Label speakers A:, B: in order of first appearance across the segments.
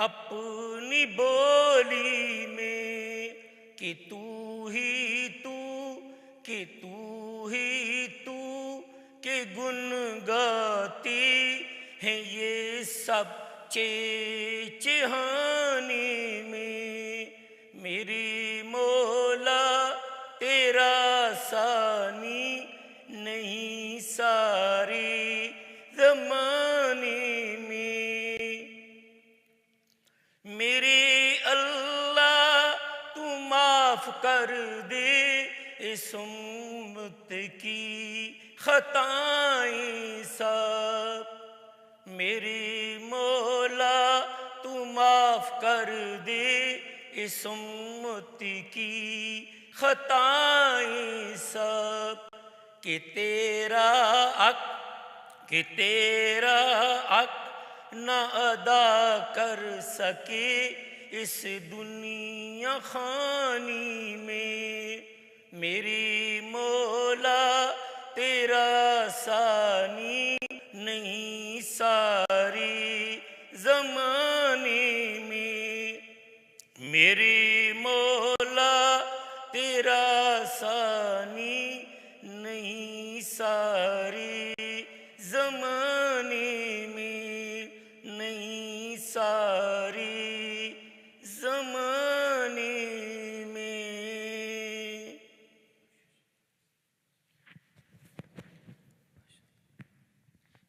A: اپنی بولی میں کہ تو ہی تو، کہ تو ہی تو، کہ گن گاتی ہیں یہ سب چہچہانے میں، میری مولا تیرا ثانی نہیں ساری زمانے میں، میرے اللہ تو معاف کر دے اس امت کی خطائیں سب، میرے مولا تو معاف کر دے اس امت کی خطائیں سب، کہ تیرا حق نہ ادا کر سکے اس دنیا خانی میں، میری مولا تیرا ثانی نہیں ساری زمانے میں، میری مولا تیرا ثانی نہیں ساری زمانے میں، نہیں ساری زمانے میں۔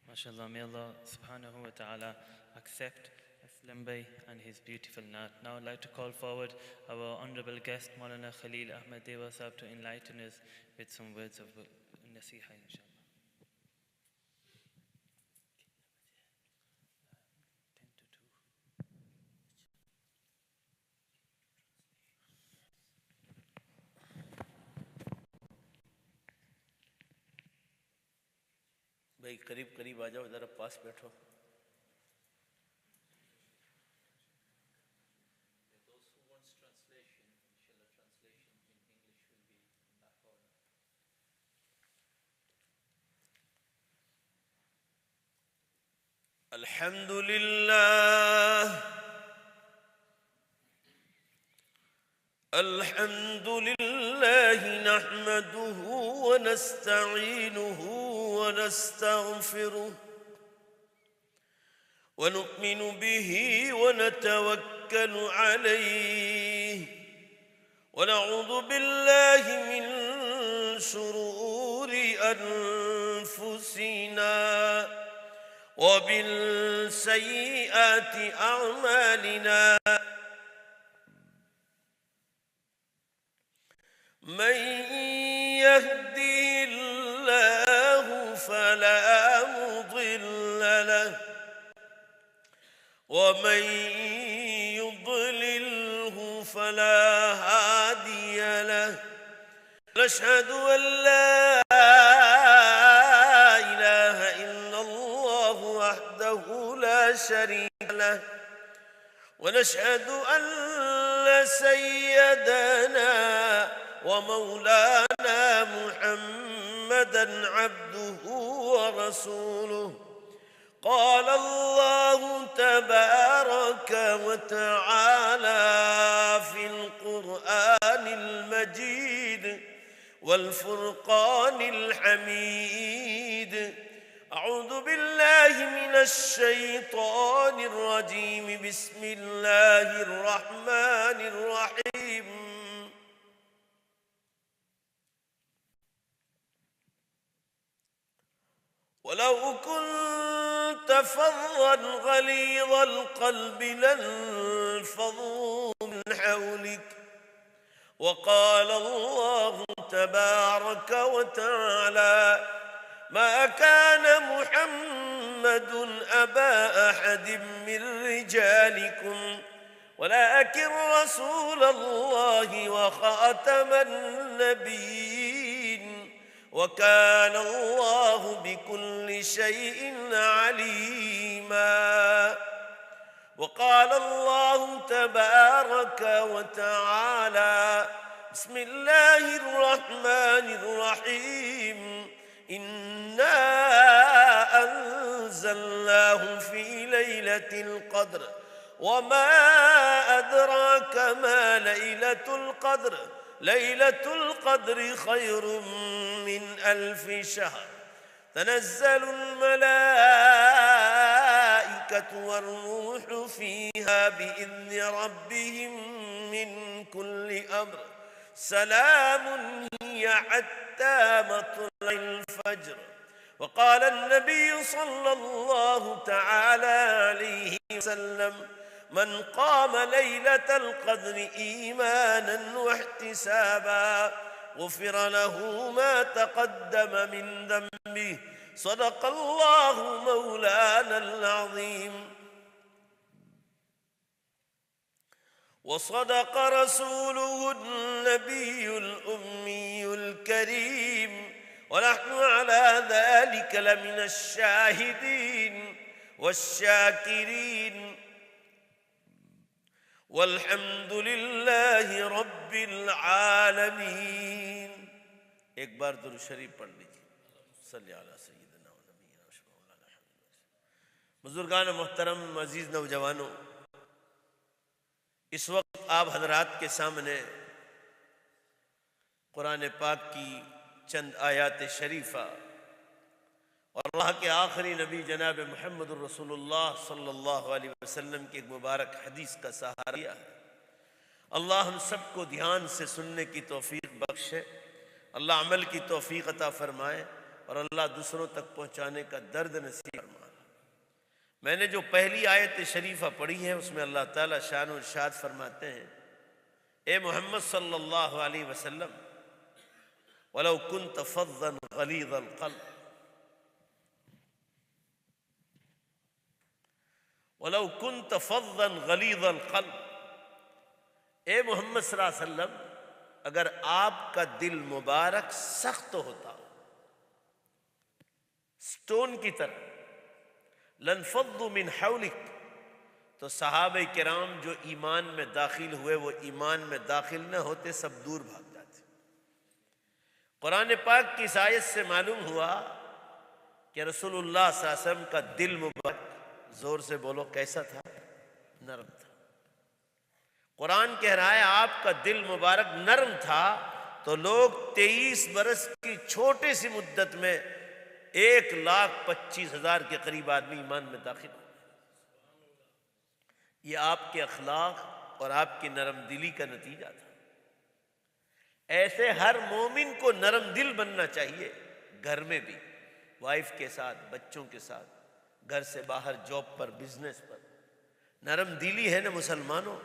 B: MashaAllah, may Allah subhanahu wa ta'ala accept Aslam Bhai and his beautiful naat. Now I'd like to call forward our honorable guest, Maulana Khalil Ahmed Dewa Sahab, to enlighten us with some words of nasiha, inshallah.
C: بھائی قریب قریب آ جاؤ، ذرا پاس بیٹھو۔ الحمد لله، الحمد لله نحمده ونستعينه ونستغفره ونؤمن به ونتوكل عليه ونعوذ بالله من شرور أنفسنا ومن سيئات أعمالنا، من يهدي الله فلا مضل له ومن يضلله فلا هادي له، نشهد أن لا إله إلا الله وحده لا شريك له، ونشهد أن سيدنا ومولانا محمدًا عبده ورسوله. قال الله تبارك وتعالى في القرآن المجيد والفرقان الحميد: أعوذ بالله من الشيطان الرجيم، بسم الله الرحمن الرحيم. ولو كنت فظا غليظ القلب لانفضوا من حولك، وقال الله تبارك وتعالى: ما كان محمد أبا أحد من رجالكم ولكن رسول الله وخاتم النبيين، وكان الله بكل شيء عليما. وقال الله تبارك وتعالى: بسم الله الرحمن الرحيم: إنا أنزلناه في ليلة القدر وما أدراك ما ليلة القدر ليلة القدر خير من 1000 شهر تنزل الملائكة والروح فيها بإذن ربهم من كل أمر سلام هي حتى مطلع الفجر. وقال النبي صلى الله تعالى عليه وسلم من قام ليلة القدر إيمانا واحتسابا غفر له ما تقدم من ذنبه صدق الله مولانا العظيم وصدق رسوله النبي الأمي الكريم ونحن على ذلك لمن الشاهدين والشاكرين والحمد لله رب العالمین. ایک بار درود شریف پڑھ لیجیے. صلی علی سیدنا و نبینا و شفیع مولانا محمد. بزرگان محترم، عزیز نوجوانوں، اس وقت آپ حضرات کے سامنے قرآن پاک کی چند آیات شریفہ اور اللہ کے آخری نبی جناب محمد الرسول اللہ صلی اللہ علیہ وسلم کی ایک مبارک حدیث کا سہارا لیا ہے. اللہ ہم سب کو دھیان سے سننے کی توفیق بخشے، اللہ عمل کی توفیق عطا فرمائے اور اللہ دوسروں تک پہنچانے کا درد نصیب فرمائے. میں نے جو پہلی آیت شریفہ پڑھی ہے اس میں اللہ تعالیٰ شان و ارشاد فرماتے ہیں، اے محمد صلی اللہ علیہ وسلم وَلَوْ كُنْتَ فَظًّا غَلِيظَ الْقَلْبِ وَلَوْ كُنْتَ فَظًّا غَلِيظَ الْقَلْبِ اے محمد صلی اللہ علیہ وسلم اگر آپ کا دل مبارک سخت ہوتا سٹون کی طرح لَنْفَضُّوا مِنْ حَوْلِكَ تو صحابہ کرام جو ایمان میں داخل ہوئے وہ ایمان میں داخل نہ ہوتے، سب دور بھاگ جاتے. قرآن پاک کی اس آیت سے معلوم ہوا کہ رسول اللہ صلی اللہ علیہ وسلم کا دل مبارک، زور سے بولو، کیسا تھا؟ نرم تھا. قرآن کہہ رہا ہے آپ کا دل مبارک نرم تھا تو لوگ 23 برس کی چھوٹی سی مدت میں 1,25,000 کے قریب آدمی ایمان میں داخل ہو. یہ آپ کے اخلاق اور آپ کی نرم دلی کا نتیجہ تھا. ایسے ہر مومن کو نرم دل بننا چاہیے، گھر میں بھی، وائف کے ساتھ، بچوں کے ساتھ، گھر سے باہر، جاب پر، بزنس پر. نرم دلی ہے نا مسلمانوں،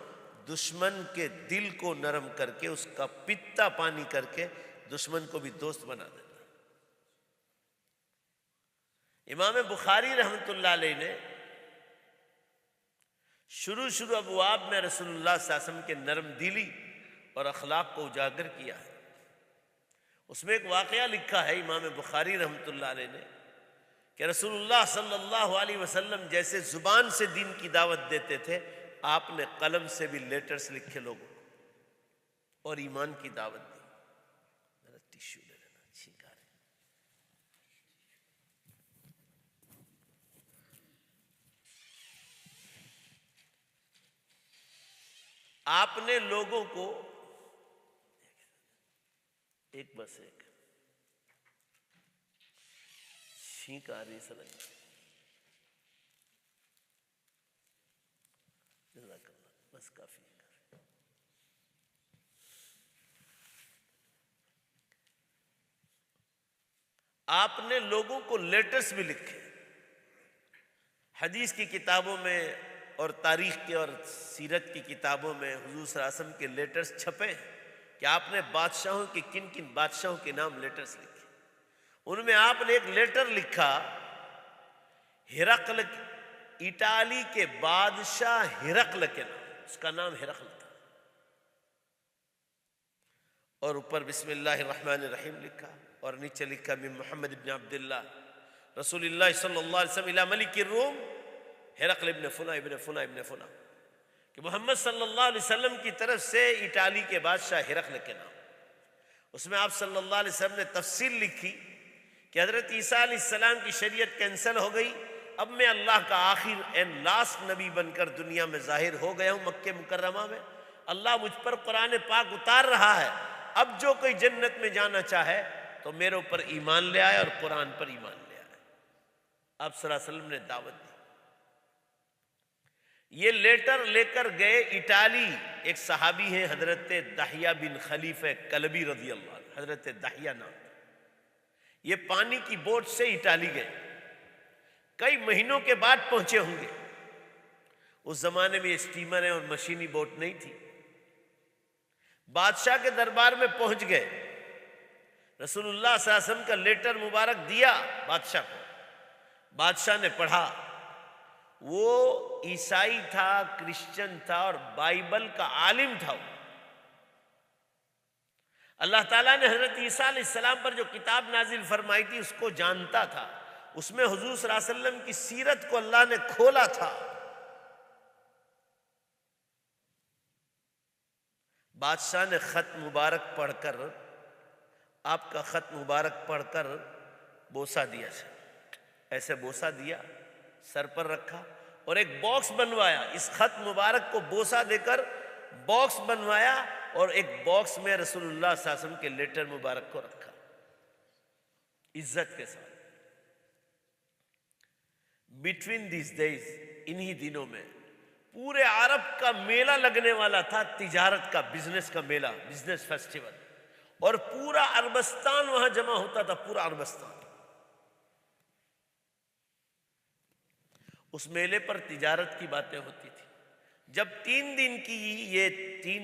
C: دشمن کے دل کو نرم کر کے اس کا پتا پانی کر کے دشمن کو بھی دوست بنا دینا. امام بخاری رحمۃ اللہ علیہ نے شروع ابواب میں رسول اللہ صلی اللہ علیہ وسلم کے نرم دلی اور اخلاق کو اجاگر کیا ہے. اس میں ایک واقعہ لکھا ہے امام بخاری رحمۃ اللہ علیہ نے کہ رسول اللہ صلی اللہ علیہ وسلم جیسے زبان سے دین کی دعوت دیتے تھے، آپ نے قلم سے بھی لیٹرز لکھے لوگوں کو اور ایمان کی دعوت دی. ٹیشو لے لینا، چھینکا رہے. آپ نے لوگوں کو ایک چھینک آ رہی سلام. جزاک اللہ، بس کافی. آپ نے لوگوں کو لیٹرز بھی لکھے. حدیث کی کتابوں میں اور تاریخ کے اور سیرت کی کتابوں میں حضور صلی اللہ علیہ وسلم کے لیٹرز چھپے ہیں کہ آپ نے بادشاہوں کے کن بادشاہوں کے نام لیٹرز لکھے. ان میں آپ نے ایک لیٹر لکھا ہرقل، اٹالی کے بادشاہ ہرقل کے نام، اس کا نام ہرقل تھا، اور اوپر بسم اللہ الرحمن الرحیم لکھا اور نیچے لکھا من محمد ابن عبداللہ رسول اللہ صلی اللہ علیہ وسلم الی ملک الروم ہرقل ابن فنا ابن فنا ابن فنا، کہ محمد صلی اللہ علیہ وسلم کی طرف سے اٹالی کے بادشاہ ہرقل کے نام. اس میں آپ صلی اللہ علیہ وسلم نے تفصیل لکھی کہ حضرت عیسیٰ علیہ السلام کی شریعت کینسل ہو گئی، اب میں اللہ کا آخر اینڈ لاسٹ نبی بن کر دنیا میں ظاہر ہو گیا ہوں مکہ مکرمہ میں، اللہ مجھ پر قرآن پاک اتار رہا ہے، اب جو کوئی جنت میں جانا چاہے تو میرے اوپر ایمان لے آئے اور قرآن پر ایمان لے آئے۔ آپ صلی اللہ علیہ وسلم نے دعوت دی۔ یہ لیٹر لے کر گئے اٹالی، ایک صحابی ہیں حضرت دحیہ بن خلیفہ کلبی رضی اللہ عنہ، حضرت دحیہ نام، یہ پانی کی بوٹ سے اٹالی گئے، کئی مہینوں کے بعد پہنچے ہوں گے۔ اس زمانے میں اسٹیمر اور مشینی بوٹ نہیں تھی۔ بادشاہ کے دربار میں پہنچ گئے، رسول اللہ صلی اللہ علیہ وسلم کا لیٹر مبارک دیا بادشاہ کو، بادشاہ نے پڑھا، وہ عیسائی تھا، کرسچن تھا اور بائبل کا عالم تھا۔ وہ اللہ تعالیٰ نے حضرت عیسیٰ علیہ السلام پر جو کتاب نازل فرمائی تھی اس کو جانتا تھا، اس میں حضور صلی اللہ علیہ وسلم کی سیرت کو اللہ نے کھولا تھا۔ بادشاہ نے خط مبارک پڑھ کر، آپ کا خط مبارک پڑھ کر بوسہ دیا، ایسے بوسہ دیا، سر پر رکھا اور ایک باکس بنوایا، اس خط مبارک کو بوسہ دے کر باکس بنوایا اور ایک باکس میں رسول اللہ صلی اللہ علیہ وسلم کے لیٹر مبارک کو رکھا عزت کے ساتھ۔ بٹوین دیز ڈیز، انہی دنوں میں پورے عرب کا میلہ لگنے والا تھا، تجارت کا، بزنس کا میلہ، بزنس فیسٹیول، اور پورا عربستان وہاں جمع ہوتا تھا، پورا عربستان۔ اس میلے پر تجارت کی باتیں ہوتی تھی۔ جب 3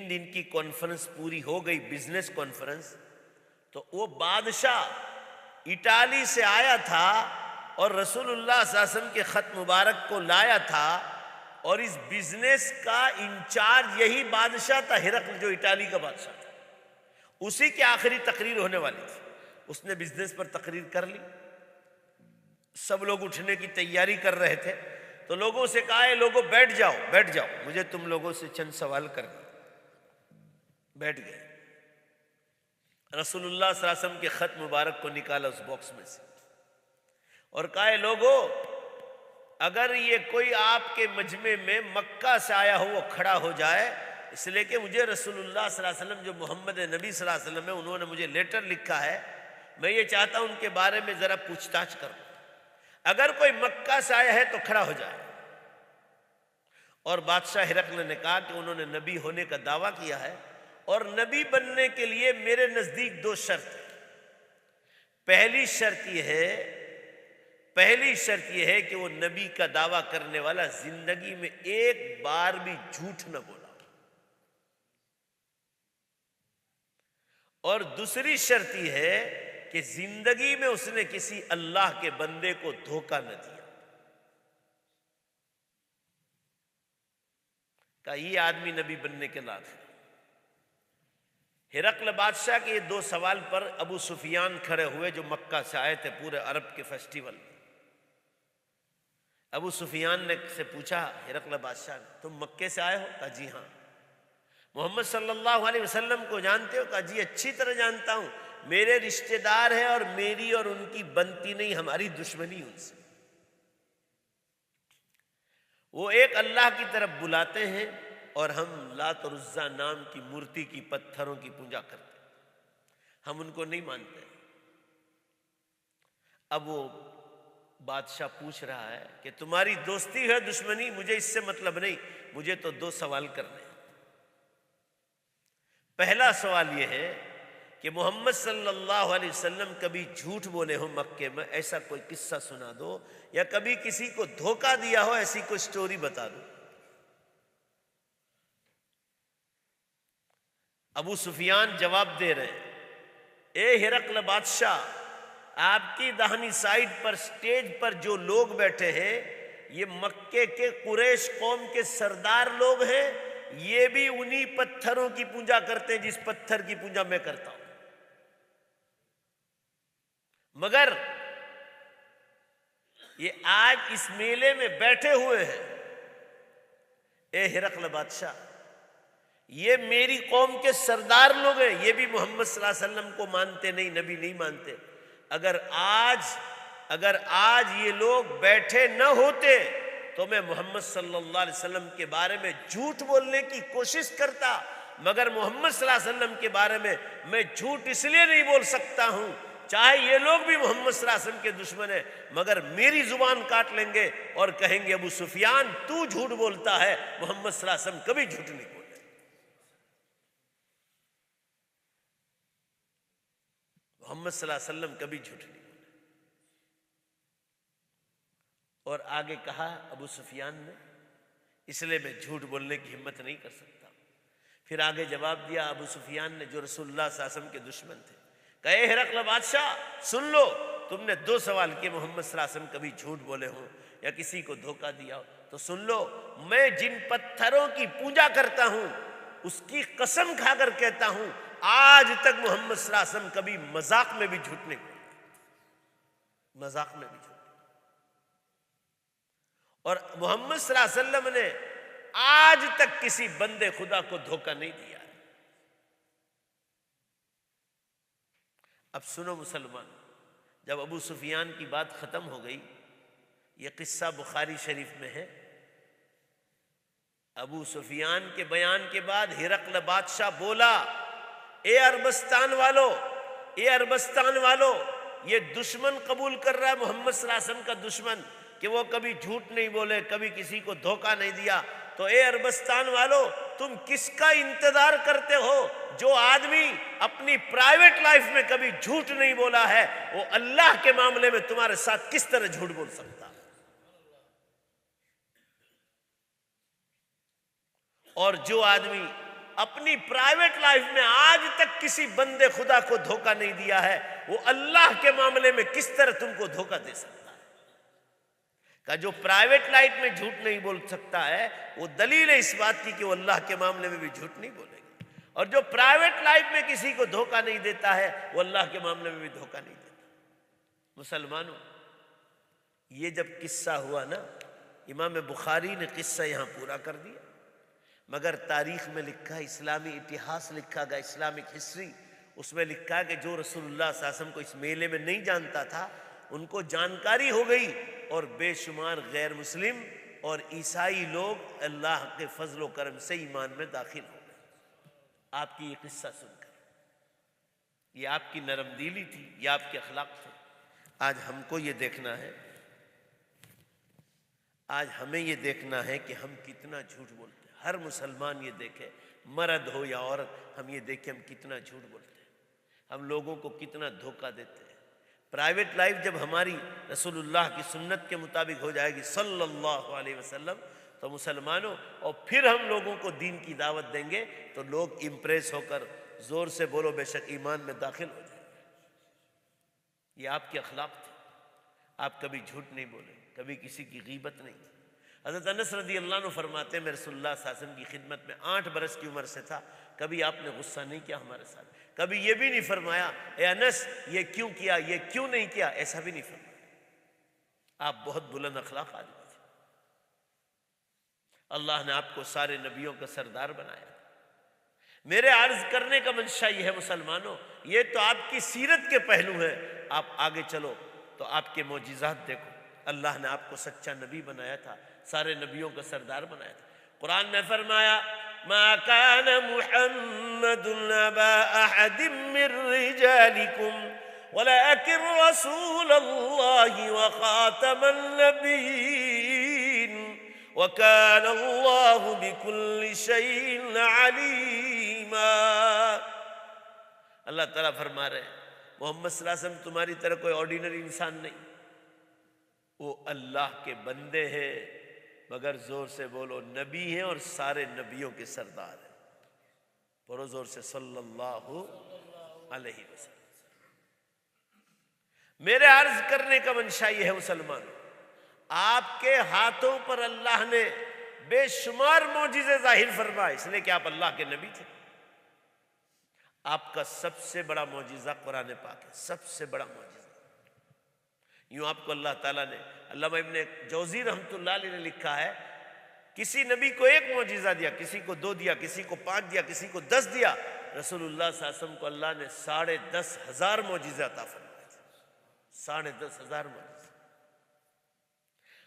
C: دن کی کانفرنس پوری ہو گئی، بزنس کانفرنس، تو وہ بادشاہ اٹالی سے آیا تھا اور رسول اللہ صلی اللہ علیہ وسلم کے خط مبارک کو لایا تھا، اور اس بزنس کا انچارج یہی بادشاہ تھا، ہرقل، جو اٹالی کا بادشاہ تھا، اسی کی آخری تقریر ہونے والی تھی۔ اس نے بزنس پر تقریر کر لی، سب لوگ اٹھنے کی تیاری کر رہے تھے، تو لوگوں سے کہا ہے لوگوں بیٹھ جاؤ، مجھے تم لوگوں سے چند سوال کرنا۔ بیٹھ گئے، رسول اللہ صلی اللہ علیہ وسلم کے خط مبارک کو نکالا اس باکس میں سے اور کہا ہے لوگوں، اگر یہ کوئی آپ کے مجمع میں مکہ سے آیا ہو وہ کھڑا ہو جائے، اس لیے کہ مجھے رسول اللہ صلی اللہ علیہ وسلم جو محمد نبی صلی اللہ علیہ وسلم ہے، انہوں نے مجھے لیٹر لکھا ہے، میں یہ چاہتا ہوں ان کے بارے میں ذرا پوچھ تاچھ کروں، اگر کوئی مکہ سے آیا ہے تو کھڑا ہو جائے۔ اور بادشاہ ہرقل نے کہا کہ انہوں نے نبی ہونے کا دعویٰ کیا ہے، اور نبی بننے کے لیے میرے نزدیک 2 شرط ہیں۔ پہلی شرط یہ ہے کہ وہ نبی کا دعویٰ کرنے والا زندگی میں ایک بار بھی جھوٹ نہ بولا، اور دوسری شرط یہ ہے کہ زندگی میں اس نے کسی اللہ کے بندے کو دھوکہ نہ دیا۔ کہ یہ آدمی نبی بننے کے لائق ہے۔ ہرقل بادشاہ کے یہ 2 سوال پر ابو سفیان کھڑے ہوئے جو مکہ سے آئے تھے پورے عرب کے فیسٹیول میں۔ ابو سفیان نے سے پوچھا ہرقل بادشاہ نے، تم مکے سے آئے ہو؟ کہا جی ہاں۔ محمد صلی اللہ علیہ وسلم کو جانتے ہو؟ کہا جی اچھی طرح جانتا ہوں، میرے رشتہ دار ہیں اور میری اور ان کی بنتی نہیں، ہماری دشمنی ان سے۔ وہ ایک اللہ کی طرف بلاتے ہیں اور ہم لات اور عزا نام کی مورتی کی پتھروں کی پوجا کرتے ہیں، ہم ان کو نہیں مانتے۔ اب وہ بادشاہ پوچھ رہا ہے کہ تمہاری دوستی ہے دشمنی، مجھے اس سے مطلب نہیں، مجھے تو 2 سوال کرنے ہیں۔ پہلا سوال یہ ہے کہ محمد صلی اللہ علیہ وسلم کبھی جھوٹ بولے ہو مکے میں، ایسا کوئی قصہ سنا دو، یا کبھی کسی کو دھوکہ دیا ہو، ایسی کوئی سٹوری بتا دو۔ ابو سفیان جواب دے رہے ہیں، اے ہرقل بادشاہ، آپ کی داہنی سائیڈ پر سٹیج پر جو لوگ بیٹھے ہیں یہ مکے کے قریش قوم کے سردار لوگ ہیں، یہ بھی انہی پتھروں کی پوجا کرتے ہیں جس پتھر کی پوجا میں کرتا ہوں، مگر یہ آج اس میلے میں بیٹھے ہوئے ہیں، اے ہرقل بادشاہ، یہ میری قوم کے سردار لوگ ہیں، یہ بھی محمد صلی اللہ علیہ وسلم کو مانتے نہیں، نبی نہیں مانتے، اگر آج اگر آج یہ لوگ بیٹھے نہ ہوتے تو میں محمد صلی اللہ علیہ وسلم کے بارے میں جھوٹ بولنے کی کوشش کرتا، مگر محمد صلی اللہ علیہ وسلم کے بارے میں جھوٹ اس لیے نہیں بول سکتا ہوں، چاہے یہ لوگ بھی محمد صلی اللہ علیہ وسلم کے دشمن ہیں، مگر میری زبان کاٹ لیں گے اور کہیں گے ابو سفیان تو جھوٹ بولتا ہے، محمد صلی اللہ علیہ وسلم کبھی جھوٹ نہیں بولے۔ محمد صلی اللہ علیہ وسلم کبھی جھوٹ نہیں بولے۔ اور آگے کہا ابو سفیان نے، اس لیے میں جھوٹ بولنے کی ہمت نہیں کر سکتا۔ پھر آگے جواب دیا ابو سفیان نے، جو رسول اللہ صلی اللہ علیہ وسلم کے دشمن تھے، کہا اے ہرقل بادشاہ سن لو، تم نے 2 سوال کیے، محمد صلی اللہ علیہ وسلم کبھی جھوٹ بولے ہوں یا کسی کو دھوکہ دیا ہو، تو سن لو، میں جن پتھروں کی پوجا کرتا ہوں اس کی قسم کھا کر کہتا ہوں آج تک محمد صلی اللہ علیہ وسلم کبھی مذاق میں بھی جھوٹ نہیں بولے، مذاق میں بھی جھوٹ۔ اور محمد صلی اللہ علیہ وسلم نے آج تک کسی بندے خدا کو دھوکہ نہیں دیا۔ اب سنو مسلمان، جب ابو سفیان کی بات ختم ہو گئی، یہ قصہ بخاری شریف میں ہے، ابو سفیان کے بیان کے بعد ہرقل بادشاہ بولا، اے عربستان والو، اے عربستان والو، یہ دشمن قبول کر رہا ہے محمد صلی اللہ علیہ وسلم کا دشمن کہ وہ کبھی جھوٹ نہیں بولے، کبھی کسی کو دھوکہ نہیں دیا، تو اے عربستان والو تم کس کا انتظار کرتے ہو؟ جو آدمی اپنی پرائیویٹ لائف میں کبھی جھوٹ نہیں بولا ہے وہ اللہ کے معاملے میں تمہارے ساتھ کس طرح جھوٹ بول سکتا ہے؟ اور جو آدمی اپنی پرائیویٹ لائف میں آج تک کسی بندے خدا کو دھوکہ نہیں دیا ہے وہ اللہ کے معاملے میں کس طرح تم کو دھوکہ دے سکتا ہے؟ کہ جو پرائیویٹ لائف میں جھوٹ نہیں بول سکتا ہے وہ دلیل ہے اس بات کی کہ وہ اللہ کے معاملے میں بھی جھوٹ نہیں بولے گا، اور جو پرائیویٹ لائف میں کسی کو دھوکہ نہیں دیتا ہے وہ اللہ کے معاملے میں بھی دھوکہ نہیں دیتا۔ مسلمانوں، یہ جب قصہ ہوا نا، امام بخاری نے قصہ یہاں پورا کر دیا، مگر تاریخ میں لکھا، اسلامی اتہاس لکھا گیا، اسلامک ہسٹری، اس میں لکھا کہ جو رسول اللہ صلی اللہ علیہ وسلم کو اس میلے میں نہیں جانتا تھا ان کو جانکاری ہو گئی، اور بے شمار غیر مسلم اور عیسائی لوگ اللہ کے فضل و کرم سے ایمان میں داخل ہو گئے۔ آپ کی یہ قصہ سن کر، یہ آپ کی نرم دلی تھی، یہ آپ کے اخلاق تھے۔ آج ہم کو یہ دیکھنا ہے، آج ہمیں یہ دیکھنا ہے کہ ہم کتنا جھوٹ بولتے ہیں۔ ہر مسلمان یہ دیکھے، مرد ہو یا عورت، ہم یہ دیکھیں ہم کتنا جھوٹ بولتے ہیں، ہم لوگوں کو کتنا دھوکہ دیتے ہیں۔ پرائیویٹ لائف جب ہماری رسول اللہ کی سنت کے مطابق ہو جائے گی صلی اللہ علیہ وسلم، تو مسلمانوں، اور پھر ہم لوگوں کو دین کی دعوت دیں گے تو لوگ امپریس ہو کر زور سے بولو بے شک ایمان میں داخل ہو جائیں گے۔ یہ آپ کے اخلاق تھے، آپ کبھی جھوٹ نہیں بولے، کبھی کسی کی غیبت نہیں کی۔ حضرت انس رضی اللہ عنہ فرماتے ہیں میں رسول اللہ صلی اللہ علیہ وسلم کی خدمت میں 8 برس کی عمر سے تھا، کبھی آپ نے غصہ نہیں کیا ہمارے ساتھ، کبھی یہ بھی نہیں فرمایا اے انس یہ کیوں کیا، یہ کیوں نہیں کیا، ایسا بھی نہیں فرمایا۔ آپ بہت بلند اخلاق آدمی تھے، اللہ نے آپ کو سارے نبیوں کا سردار بنایا۔ میرے عرض کرنے کا منشا یہ ہے مسلمانوں، یہ تو آپ کی سیرت کے پہلو ہیں، آپ آگے چلو تو آپ کے معجزات دیکھو۔ اللہ نے آپ کو سچا نبی بنایا تھا، سارے نبیوں کا سردار بنایا تھا۔ قرآن میں فرمایا ما كان محمد أبا أحد من رجالكم ولكن رسول الله وخاتم النبيين وكان الله بكل شيء عليما۔ اللہ تعالیٰ فرما رہے ہیں محمد صلی اللہ علیہ وسلم تمہاری طرح کوئی آرڈینری انسان نہیں، وہ اللہ کے بندے ہیں، مگر زور سے بولو نبی ہیں اور سارے نبیوں کے سردار ہیں۔ پڑھو زور سے صلی اللہ علیہ وسلم۔ میرے عرض کرنے کا منشا یہ ہے مسلمانوں، آپ کے ہاتھوں پر اللہ نے بے شمار معجزے ظاہر فرمائے، اس لیے کہ آپ اللہ کے نبی تھے۔ آپ کا سب سے بڑا معجزہ قرآن پاک ہے، سب سے بڑا معجزہ۔ یوں آپ کو اللہ تعالیٰ نے، علامہ ابن جوزی رحمۃ اللہ علیہ نے لکھا ہے، کسی نبی کو 1 معجزہ دیا، کسی کو 2 دیا، کسی کو 5 دیا، کسی کو 10 دیا، رسول اللہ صلی اللہ علیہ وسلم کو اللہ نے 10,500 معجزے عطا فرمائے تھے، 10,500 معجزے۔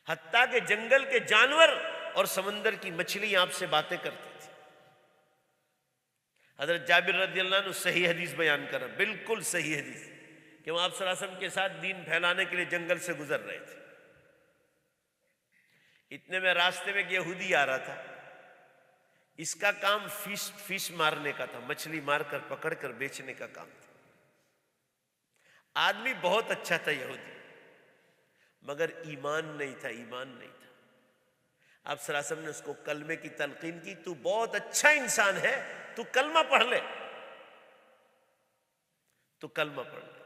C: حتیٰ کہ جنگل کے جانور اور سمندر کی مچھلی آپ سے باتیں کرتی تھی۔ حضرت جابر رضی اللہ عنہ صحیح حدیث بیان کر رہا، بالکل صحیح حدیث، کہ وہ آپ صلی اللہ علیہ وسلم کے ساتھ دین پھیلانے کے لیے جنگل سے گزر رہے تھے۔ اتنے میں راستے میں ایک یہودی آ رہا تھا، اس کا کام فش مارنے کا تھا، مچھلی مار کر پکڑ کر بیچنے کا کام تھا۔ آدمی بہت اچھا تھا یہودی، مگر ایمان نہیں تھا، ایمان نہیں تھا۔ آپ صلی اللہ علیہ وسلم نے اس کو کلمے کی تلقین کی، تو بہت اچھا انسان ہے، تو کلمہ پڑھ لے، تو کلمہ پڑھ لے۔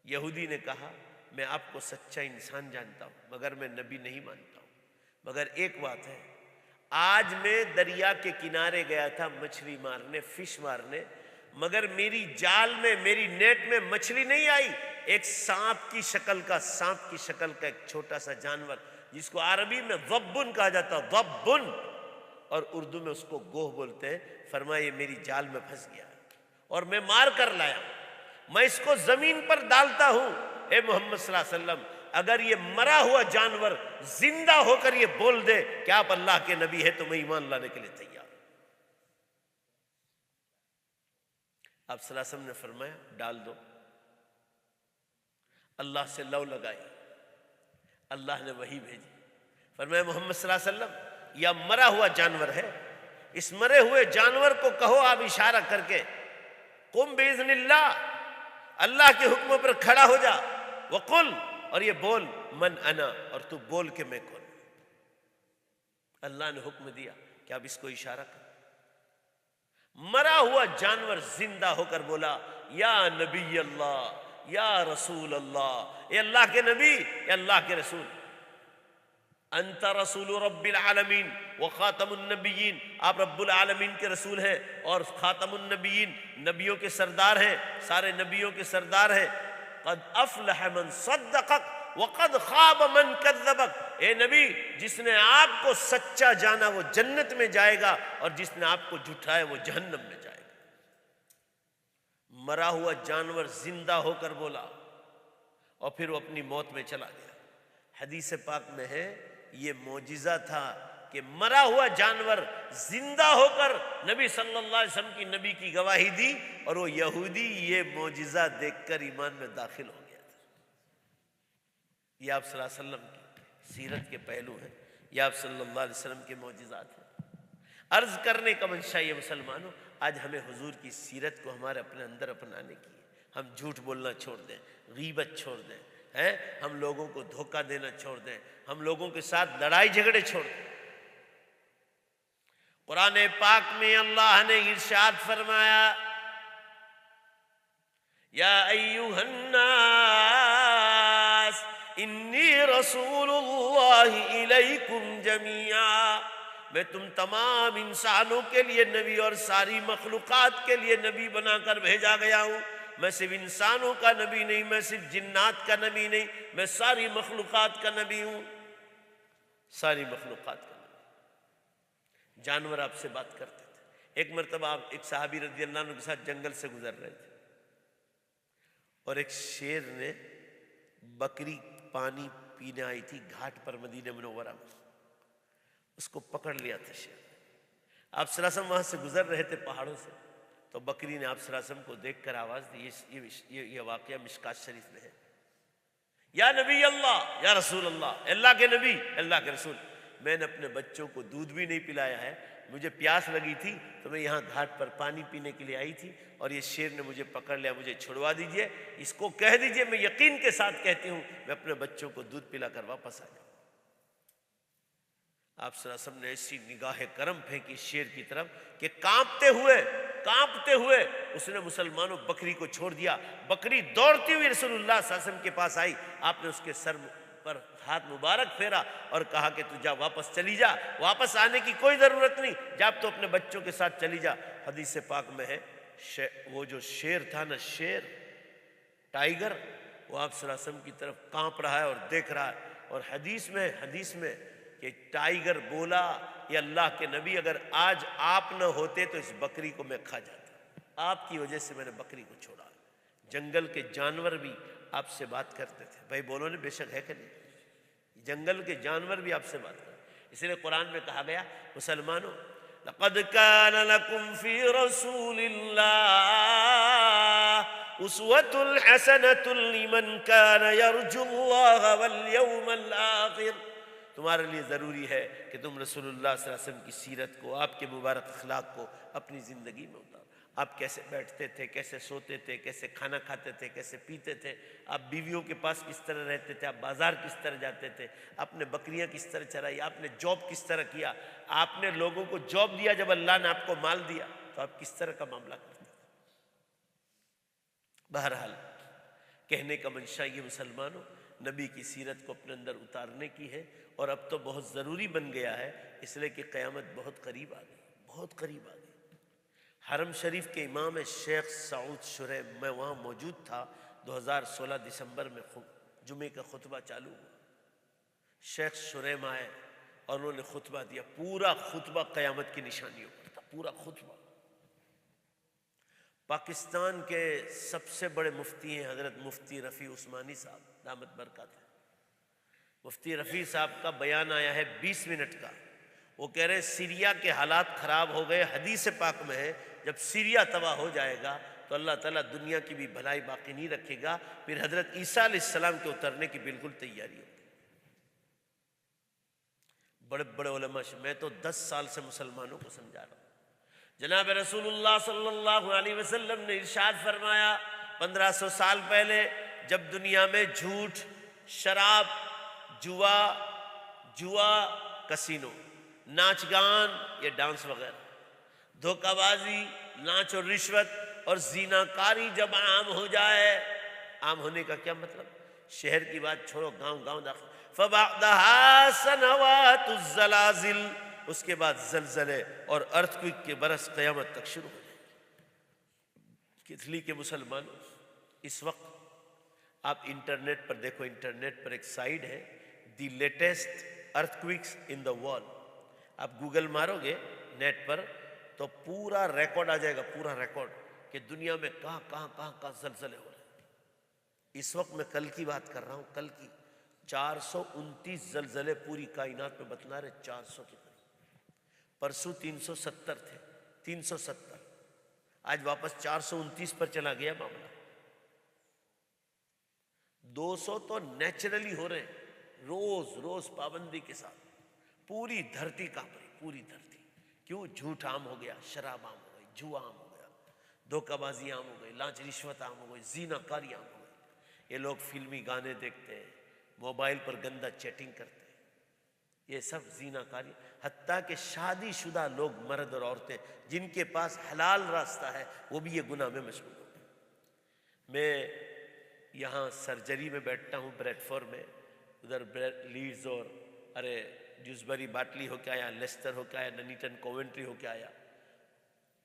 C: یہودی نے کہا میں آپ کو سچا انسان جانتا ہوں، مگر میں نبی نہیں مانتا ہوں، مگر ایک بات ہے، آج میں دریا کے کنارے گیا تھا مچھلی مارنے، فش مارنے، مگر میری جال میں، میری نیٹ میں مچھلی نہیں آئی، ایک سانپ کی شکل کا ایک چھوٹا سا جانور، جس کو عربی میں ضبن کہا جاتا ہے، ضبن، اور اردو میں اس کو گوہ بولتے ہیں۔ فرمایا یہ میری جال میں پھنس گیا اور میں مار کر لایا، میں اس کو زمین پر ڈالتا ہوں، اے محمد صلی اللہ علیہ وسلم اگر یہ مرا ہوا جانور زندہ ہو کر یہ بول دے کہ آپ اللہ کے نبی ہیں تو میں ایمان لانے کے لیے تیار ہوں۔ آپ صلی اللہ علیہ وسلم نے فرمایا ڈال دو۔ اللہ سے لو لگائی، اللہ نے وحی بھیجی، فرمایا محمد صلی اللہ علیہ وسلم یہ مرا ہوا جانور ہے، اس مرے ہوئے جانور کو کہو آپ اشارہ کر کے، قم باذن اللہ، اللہ کے حکم پر کھڑا ہو جا، وقل، اور یہ بول من انا، اور تو بول کے میں کون۔ اللہ نے حکم دیا کہ آپ اس کو اشارہ کر۔ مرا ہوا جانور زندہ ہو کر بولا یا نبی اللہ، یا رسول اللہ، اے اللہ کے نبی، اے اللہ کے رسول، انت رسول رب العالمین و خاتم النبیین، آپ رب العالمین کے رسول ہیں اور خاتم النبیین، نبیوں کے سردار ہیں، سارے نبیوں کے سردار ہیں۔ قد افلح من صدقک وقد خاب من کذبک، اے نبی جس نے آپ کو سچا جانا وہ جنت میں جائے گا، اور جس نے آپ کو جھٹلایا وہ جہنم میں جائے گا۔ مرا ہوا جانور زندہ ہو کر بولا، اور پھر وہ اپنی موت میں چلا گیا۔ حدیث پاک میں ہے یہ معجزہ تھا کہ مرا ہوا جانور زندہ ہو کر نبی صلی اللہ علیہ وسلم کی نبی کی گواہی دی، اور وہ یہودی یہ معجزہ دیکھ کر ایمان میں داخل ہو گیا تھا۔ یہ آپ صلی اللہ علیہ وسلم کی سیرت کے پہلو ہیں، یہ آپ صلی اللہ علیہ وسلم کے معجزات ہیں۔ عرض کرنے کا منشا یہ مسلمانوں، آج ہمیں حضور کی سیرت کو ہمارے اپنے اندر اپنانے کی ہے۔ ہم جھوٹ بولنا چھوڑ دیں، غیبت چھوڑ دیں، ہم لوگوں کو دھوکہ دینا چھوڑ دیں، ہم لوگوں کے ساتھ لڑائی جھگڑے چھوڑ دیں۔ قرآن پاک میں اللہ نے ارشاد فرمایا یا ایھا الناس انی رسول اللہ الیکم جمیعا، میں تم تمام انسانوں کے لیے نبی اور ساری مخلوقات کے لیے نبی بنا کر بھیجا گیا ہوں۔ میں صرف انسانوں کا نبی نہیں، میں صرف جنات کا نبی نہیں، میں ساری مخلوقات کا نبی ہوں، ساری مخلوقات کا نبی۔ جانور آپ سے بات کرتے تھے۔ ایک مرتبہ آپ ایک صحابی رضی اللہ عنہ کے ساتھ جنگل سے گزر رہے تھے، اور ایک شیر نے بکری پانی پینے آئی تھی گھاٹ پر مدینہ منورہ میں، اس کو پکڑ لیا تھا شیر۔ آپ صلی اللہ علیہ وسلم وہاں سے گزر رہے تھے پہاڑوں سے، تو بکری نے آپ صلی اللہ علیہ وسلم کو دیکھ کر آواز دی، یہ واقعہ مشکات شریف میں ہے، یا نبی اللہ، یا رسول اللہ، اللہ کے نبی، اللہ کے رسول، میں نے اپنے بچوں کو دودھ بھی نہیں پلایا ہے، مجھے پیاس لگی تھی تو میں یہاں گھاٹ پر پانی پینے کے لیے آئی تھی، اور یہ شیر نے مجھے پکڑ لیا، مجھے چھڑوا دیجئے، اس کو کہہ دیجئے میں یقین کے ساتھ کہتی ہوں میں اپنے بچوں کو دودھ پلا کر واپس آ جاؤں۔ آپ صلی اللہ علیہ وسلم نے ایسی نگاہ کرم پھینکی شیر کی طرف کہ کانپتے ہوئے اس نے مسلمانوں بکری کو چھوڑ دیا۔ بکری دوڑتی ہوئی رسول اللہ صلی اللہ علیہ وسلم کے پاس آئی، آپ نے اس کے سر پر ہاتھ مبارک پھیرا اور کہا کہ تو جا، واپس چلی جا، واپس آنے کی کوئی ضرورت نہیں، جا تو اپنے بچوں کے ساتھ چلی جا۔ حدیث پاک میں ہے وہ جو شیر تھا نا، شیر ٹائیگر، وہ آپ صلی اللہ علیہ وسلم کی طرف کانپ رہا ہے اور دیکھ رہا ہے، اور حدیث میں کہ ٹائیگر بولا یہ اللہ کے نبی اگر آج آپ نہ ہوتے تو اس بکری کو میں کھا جاتا، آپ کی وجہ سے میں نے بکری کو چھوڑا۔ جنگل کے جانور بھی آپ سے بات کرتے تھے، بھائی بولو نے بے شک ہے کہ نہیں؟ جنگل کے جانور بھی آپ سے بات کریں. اس لیے قرآن میں کہا گیا مسلمانوں لقد كان لكم في رسول الله أسوة حسنة لمن كان يرجو الله واليوم الآخر. تمہارے لیے ضروری ہے کہ تم رسول اللہ صلی اللہ علیہ وسلم کی سیرت کو، آپ کے مبارک اخلاق کو اپنی زندگی میں اتارو. آپ کیسے بیٹھتے تھے، کیسے سوتے تھے، کیسے کھانا کھاتے تھے، کیسے پیتے تھے، آپ بیویوں کے پاس کس طرح رہتے تھے، آپ بازار کس طرح جاتے تھے، آپ نے بکریاں کس طرح چرائی، آپ نے جاب کس طرح کیا، آپ نے لوگوں کو جاب دیا جب اللہ نے آپ کو مال دیا تو آپ کس طرح کا معاملہ کرتے تھے. بہرحال کہنے کا منشا یہ مسلمانوں نبی کی سیرت کو اپنے اندر اتارنے کی ہے، اور اب تو بہت ضروری بن گیا ہے، اس لیے کہ قیامت بہت قریب آ گئی، بہت قریب آ گئی. حرم شریف کے امام شیخ سعود شریح، میں وہاں موجود تھا 2016 دسمبر میں جمعے کا خطبہ چالو ہوا. شیخ شریح آئے اور انہوں نے خطبہ دیا. پورا خطبہ قیامت کی نشانیوں پر تھا، پورا خطبہ. پاکستان کے سب سے بڑے مفتی ہیں حضرت مفتی رفیع عثمانی صاحب دامت برکات ہیں. مفتی رفیع صاحب کا بیان آیا ہے 20 منٹ کا. وہ کہہ رہے ہیں سیریا کے حالات خراب ہو گئے. حدیث پاک میں ہے جب سیریا تباہ ہو جائے گا تو اللہ تعالیٰ دنیا کی بھی بھلائی باقی نہیں رکھے گا، پھر حضرت عیسیٰ علیہ السلام کے اترنے کی بالکل تیاری ہوگی. بڑے بڑے علماء، میں تو 10 سال سے مسلمانوں کو سمجھا رہا ہوں. جناب رسول اللہ صلی اللہ علیہ وسلم نے ارشاد فرمایا 1500 سال پہلے جب دنیا میں جھوٹ، شراب، جوا، کسینو، ناچ گان، یہ ڈانس وغیرہ، دھوکہ بازی، لانچ اور رشوت اور زنا کاری جب عام ہو جائے. عام ہونے کا کیا مطلب؟ شہر کی بات چھوڑو، گاؤں گاؤں داخل. فَبَعْدَهَا سَنَوَاتُ الزَّلَازِلِ، اس کے بعد زلزلے اور ارتھکویک کے برس قیامت تک شروع ہو جائیں گے. اس لیے کہ مسلمانوں اس وقت آپ انٹرنیٹ پر دیکھو، انٹرنیٹ پر ایک سائٹ ہے the latest ارتھکویکس in the world. آپ گوگل مارو گے نیٹ پر تو پورا ریکارڈ آ جائے گا، پورا ریکارڈ کہ دنیا میں کہاں زلزلے ہو رہے ہیں. اس وقت میں کل کی بات کر رہا ہوں، کل کی 429 زلزلے پوری کائنات میں بتلا رہے، 400 کے قریب. پرسوں 370 تھے، 370، آج واپس 429 پر چلا گیا معاملہ. 200 تو نیچرلی ہو رہے ہیں، روز پابندی کے ساتھ. پوری دھرتی کانپ رہی، پوری دھرتی. کیوں؟ جھوٹ عام ہو گیا، شراب عام ہو گئی، جوا عام ہو گیا، دھوکہ بازی عام ہو گئی، لانچ رشوت عام ہو گئی، زنا کاری عام ہو گئی. یہ لوگ فلمی گانے دیکھتے ہیں، موبائل پر گندہ چیٹنگ کرتے ہیں، یہ سب زنا کاری. حتیٰ کہ شادی شدہ لوگ، مرد اور عورتیں جن کے پاس حلال راستہ ہے، وہ بھی یہ گناہ میں مشغول ہو گئے. میں یہاں سرجری میں بیٹھتا ہوں بریڈ فورڈ میں، ادھر لیڈز اور ڈیوزبری باٹلی ہو کے آیا، لیسٹر ہو کے آیا، ننیٹن کوونٹری ہو کے آیا.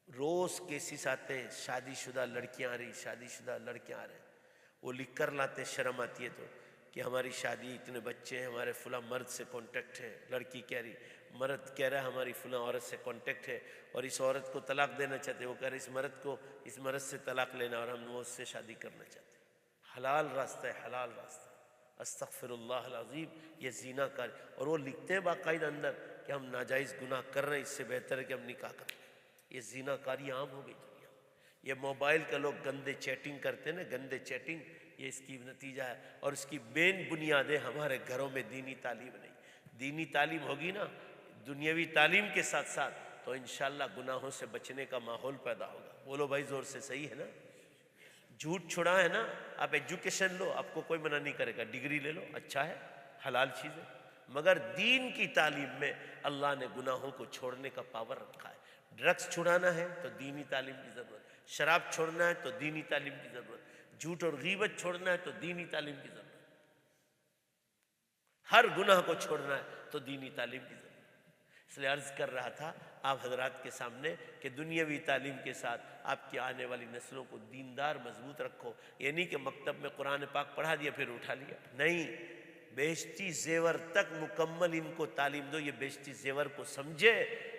C: روز کیسز آتے ہیں، شادی شدہ لڑکیاں آ رہی، شادی شدہ لڑکیاں آ رہے ہیں. وہ لکھ کر لاتے، شرم آتی ہے تو، کہ ہماری شادی، اتنے بچے ہیں، ہمارے فلاں مرد سے کانٹیکٹ ہے. لڑکی کہہ رہی، مرد کہہ رہا ہے ہماری فلاں عورت سے کانٹیکٹ ہے اور اس عورت کو طلاق دینا چاہتے. وہ کہہ رہے اس مرد سے طلاق لینا اور ہم وہ اس سے شادی کرنا چاہتے. حلال راستہ ہے، حلال راستہ. استغفر اللہ العظیم، یہ زنا کاری. اور وہ لکھتے ہیں باقاعدہ اندر کہ ہم ناجائز گناہ کر رہے ہیں، اس سے بہتر ہے کہ ہم نکاح کریں. یہ زنا کاری عام ہو گئی دنیا. یہ موبائل کا لوگ گندے چیٹنگ کرتے ہیں نا، گندے چیٹنگ، یہ اس کی نتیجہ ہے. اور اس کی مین بنیاد ہے ہمارے گھروں میں دینی تعلیم نہیں. دینی تعلیم ہوگی نا دنیاوی تعلیم کے ساتھ ساتھ، تو انشاءاللہ گناہوں سے بچنے کا ماحول پیدا ہوگا. بولو بھائی زور سے، صحیح ہے نا؟ جھوٹ چھڑا ہے نا. آپ ایجوکیشن لو، آپ کو کوئی منع نہیں کرے گا، ڈگری لے لو، اچھا ہے، حلال چیز ہے. مگر دین کی تعلیم میں اللہ نے گناہوں کو چھوڑنے کا پاور رکھا ہے. ڈرگس چھڑانا ہے تو دینی تعلیم کی ضرورت، شراب چھوڑنا ہے تو دینی تعلیم کی ضرورت، جھوٹ اور غیبت چھوڑنا ہے تو دینی تعلیم کی ضرورت، ہر گناہ کو چھوڑنا ہے تو دینی تعلیم کی ضرورت. اس لیے عرض کر رہا تھا آپ حضرات کے سامنے کہ دنیاوی تعلیم کے ساتھ آپ کی آنے والی نسلوں کو دیندار مضبوط رکھو. یہ نہیں کہ مکتب میں قرآن پاک پڑھا دیا پھر اٹھا لیا، نہیں. بیشتی زیور تک مکمل ان کو تعلیم دو. یہ بیشتی زیور کو سمجھے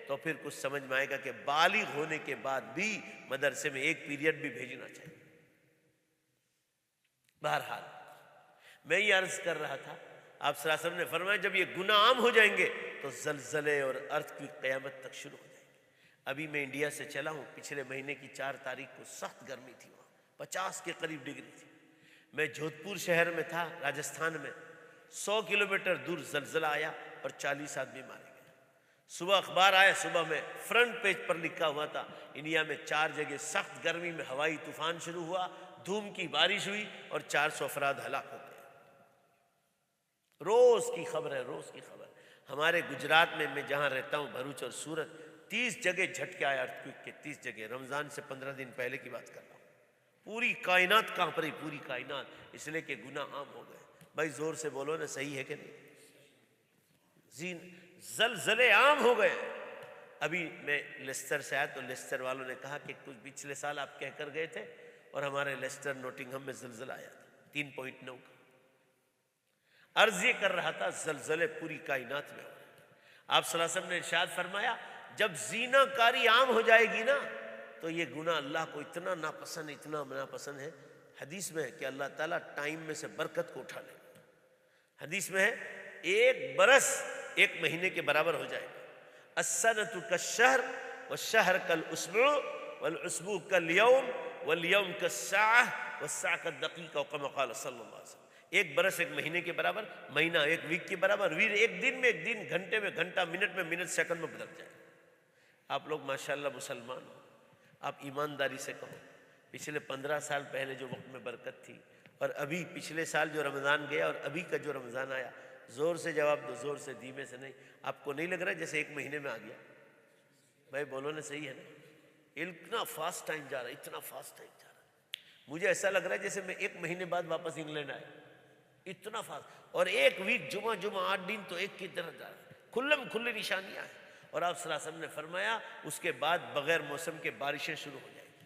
C: تو پھر کچھ سمجھ میں آئے گا کہ بالغ ہونے کے بعد بھی مدرسے میں ایک پیریڈ بھی بھیجنا چاہیے. بہرحال میں یہ عرض کر رہا تھا آپ صلی اللہ علیہ وسلم نے فرمایا جب یہ گناہ عام ہو جائیں گے تو زلزلے اور ارتھ کی قیامت تک شروع ہو جائیں گے۔ ابھی میں انڈیا سے چلا ہوں، پچھلے مہینے کی 4 تاریخ کو سخت گرمی تھی، وہاں 50 کے قریب ڈگری تھی۔ میں جودھپور شہر میں تھا راجستھان میں، 100 کلومیٹر دور زلزلہ آیا اور 40 آدمی مارے گئے۔ صبح اخبار آیا، صبح میں فرنٹ پیج پر لکھا ہوا تھا انڈیا میں 4 جگہ سخت گرمی میں ہوائی طوفان شروع ہوا، دھوم کی بارش ہوئی اور 400 افراد ہلاک ہو گئے۔ روز کی خبر ہے، روز کی خبر۔ ہمارے گجرات میں جہاں رہتا ہوں، بھروچ اور سورت، 30 جگہ جھٹکے آیا ارتھکوئک کے، 30 جگہ، رمضان سے 15 دن پہلے کی بات کر رہا ہوں۔ پوری کائنات کانپ رہی، پوری کائنات، اس لیے کہ گناہ عام ہو گئے۔ بھائی زور سے بولو نا، صحیح ہے کہ نہیں؟ زلزلے عام ہو گئے۔ ابھی میں لیسٹر سے آیا تو لیسٹر والوں نے کہا کہ کچھ پچھلے سال آپ کہہ کر گئے تھے اور ہمارے لیسٹر نوٹنگہم میں زلزلہ آیا تھا 3.9 کا۔ عرض یہ کر رہا تھا زلزلے پوری کائنات میں ہو رہے ہیں۔ آپ صلی اللہ علیہ وسلم نے ارشاد فرمایا جب زینہ کاری عام ہو جائے گی نا تو یہ گناہ اللہ کو اتنا ناپسند، اتنا ناپسند ہے، حدیث میں ہے کہ اللہ تعالیٰ ٹائم میں سے برکت کو اٹھا لے گا۔ حدیث میں ہے 1 برس 1 مہینے کے برابر ہو جائے گا۔ السنۃ کالشہر والشہر کالاسبوع والاسبوع کالیوم والیوم کالساعہ والساعہ کالدقیقہ، وکما قال صلی اللہ علیہ وسلم۔ 1 برس 1 مہینے کے برابر، مہینہ 1 ویک کے برابر، ویر 1 دن میں 1 دن، گھنٹے میں گھنٹہ، منٹ میں منٹ، سیکنڈ میں بدل جائے۔ آپ لوگ ماشاءاللہ مسلمان ہو، آپ ایمانداری سے کہو پچھلے 15 سال پہلے جو وقت میں برکت تھی اور ابھی پچھلے سال جو رمضان گیا اور ابھی کا جو رمضان آیا، زور سے جواب دو، زور سے، دھیمے سے نہیں۔ آپ کو نہیں لگ رہا جیسے 1 مہینے میں آ گیا؟ بھائی بولو نا، صحیح ہے نا؟ اتنا فاسٹ ٹائم جا رہا ہے، اتنا فاسٹ ٹائم جا رہا ہے، مجھے ایسا لگ رہا ہے جیسے میں 1 مہینے بعد واپس انگلینڈ آیا، اتنا فاسٹ۔ اور 1 ویک، جمعہ 8 دن تو ایک کی طرح جا رہا ہے، کھلم کھلی نشانیاں ہیں۔ اور آپ صلی اللہ علیہ وسلم نے فرمایا اس کے بعد بغیر موسم کے بارشیں شروع ہو جائیں گی۔